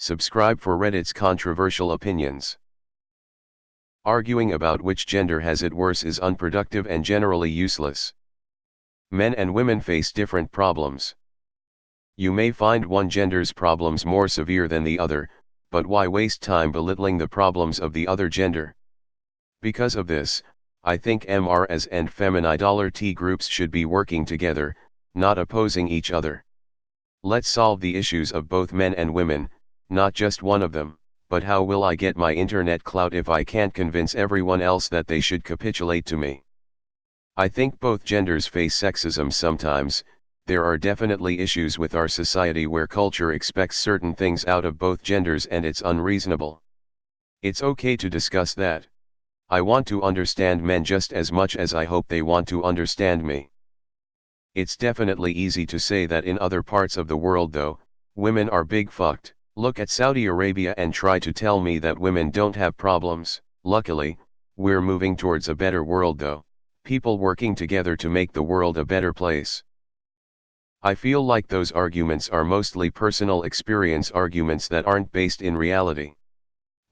Subscribe for Reddit's controversial opinions. Arguing about which gender has it worse is unproductive and generally useless. Men and women face different problems. You may find one gender's problems more severe than the other, but why waste time belittling the problems of the other gender? Because of this, I think MRS and feminidolity groups should be working together, not opposing each other. Let's solve the issues of both men and women, not just one of them. But how will I get my internet clout if I can't convince everyone else that they should capitulate to me? I think both genders face sexism sometimes. There are definitely issues with our society where culture expects certain things out of both genders and it's unreasonable. It's okay to discuss that. I want to understand men just as much as I hope they want to understand me. It's definitely easy to say that in other parts of the world though, women are big fucked. Look at Saudi Arabia and try to tell me that women don't have problems. Luckily, we're moving towards a better world though, people working together to make the world a better place. I feel like those arguments are mostly personal experience arguments that aren't based in reality.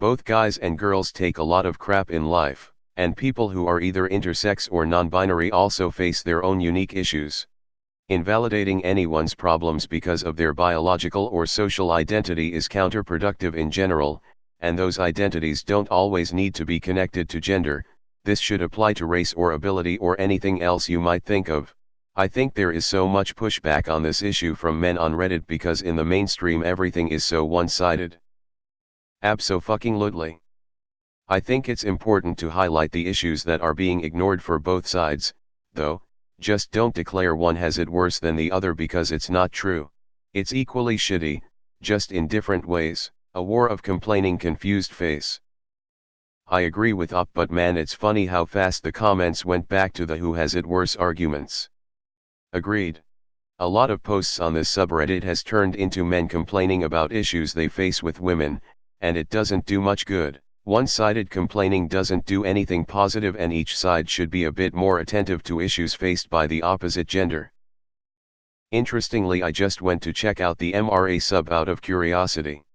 Both guys and girls take a lot of crap in life, and people who are either intersex or non-binary also face their own unique issues. Invalidating anyone's problems because of their biological or social identity is counterproductive in general, and those identities don't always need to be connected to gender. This should apply to race or ability or anything else you might think of. I think there is so much pushback on this issue from men on Reddit because in the mainstream everything is so one-sided. Abso-fucking-lutely. I think it's important to highlight the issues that are being ignored for both sides, though. Just don't declare one has it worse than the other because it's not true. It's equally shitty, just in different ways. A war of complaining confused face. I agree with Up, but man, it's funny how fast the comments went back to the who has it worse arguments. Agreed. A lot of posts on this subreddit has turned into men complaining about issues they face with women, and it doesn't do much good. One-sided complaining doesn't do anything positive, and each side should be a bit more attentive to issues faced by the opposite gender. Interestingly, I just went to check out the MRA sub out of curiosity.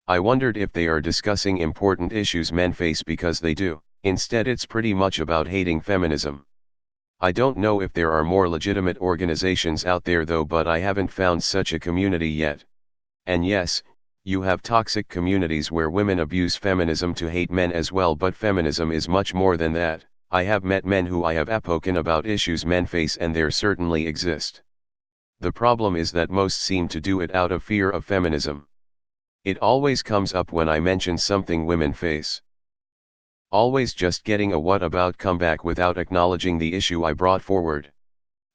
I wondered if they are discussing important issues men face, because they do. Instead, it's pretty much about hating feminism. I don't know if there are more legitimate organizations out there though, but I haven't found such a community yet. And yes, you have toxic communities where women abuse feminism to hate men as well, but feminism is much more than that. I have met men who I have spoken about issues men face, and there certainly exist. The problem is that most seem to do it out of fear of feminism. It always comes up when I mention something women face. Always just getting a what about comeback without acknowledging the issue I brought forward.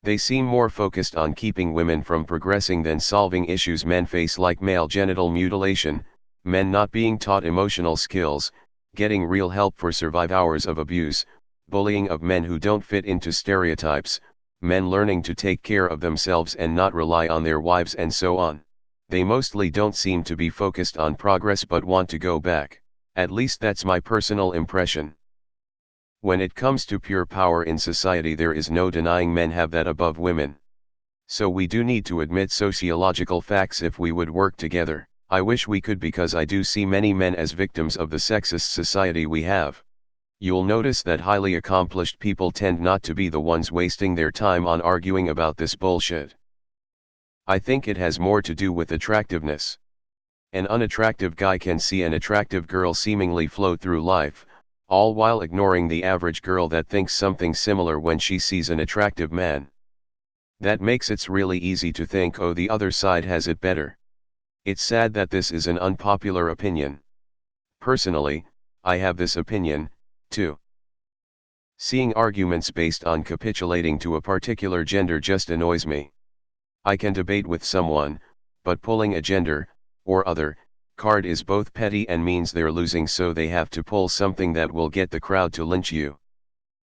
They seem more focused on keeping women from progressing than solving issues men face, like male genital mutilation, men not being taught emotional skills, getting real help for survive hours of abuse, bullying of men who don't fit into stereotypes, men learning to take care of themselves and not rely on their wives, and so on. They mostly don't seem to be focused on progress but want to go back. At least that's my personal impression. When it comes to pure power in society, there is no denying men have that above women. So we do need to admit sociological facts if we would work together. I wish we could, because I do see many men as victims of the sexist society we have. You'll notice that highly accomplished people tend not to be the ones wasting their time on arguing about this bullshit. I think it has more to do with attractiveness. An unattractive guy can see an attractive girl seemingly float through life, all while ignoring the average girl that thinks something similar when she sees an attractive man. That makes it really easy to think, oh, the other side has it better. It's sad that this is an unpopular opinion. Personally, I have this opinion, too. Seeing arguments based on capitulating to a particular gender just annoys me. I can debate with someone, but pulling a gender, or other, card is both petty and means they're losing, so they have to pull something that will get the crowd to lynch you.